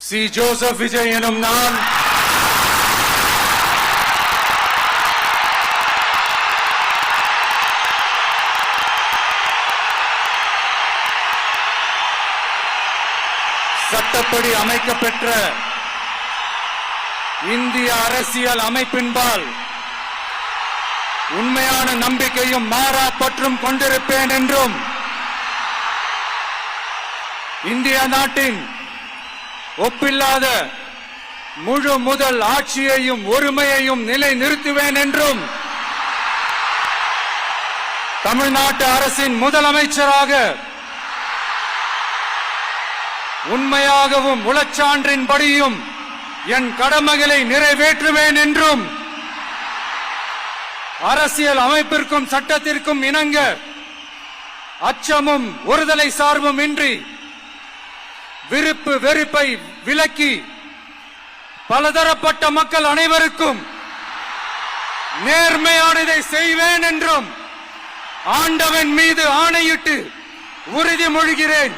C. Joseph Vijay எனும் நான் சட்டப்படி அமைக்கப்பெற்ற இந்திய அரசியல் அமைப்பின்பால் உண்மையான நம்பிக்கையும் மாறா பற்றும் கொண்டிருப்பேன் என்றும் இந்திய நாட்டின் ஒப்பில்லாத முழு முதல் ஆட்சியையும் ஒருமையையும் நிலை நிறுத்துவேன் என்றும் தமிழ்நாட்டு அரசின் முதலமைச்சராக உண்மையாகவும் உளச்சான்றின்படியும் என் கடமைகளை நிறைவேற்றுவேன் என்றும் அரசியல் அமைப்பிற்கும் சட்டத்திற்கும் இணங்க அச்சமும் ஒருதலை சார்பும் இன்றி விருப்பு வெறுப்பை விலக்கி பலதரப்பட்ட மக்கள் அனைவருக்கும் நேர்மையானதை செய்வேன் என்றும் ஆண்டவன் மீது ஆணையிட்டு உறுதிமொழிகிறேன்.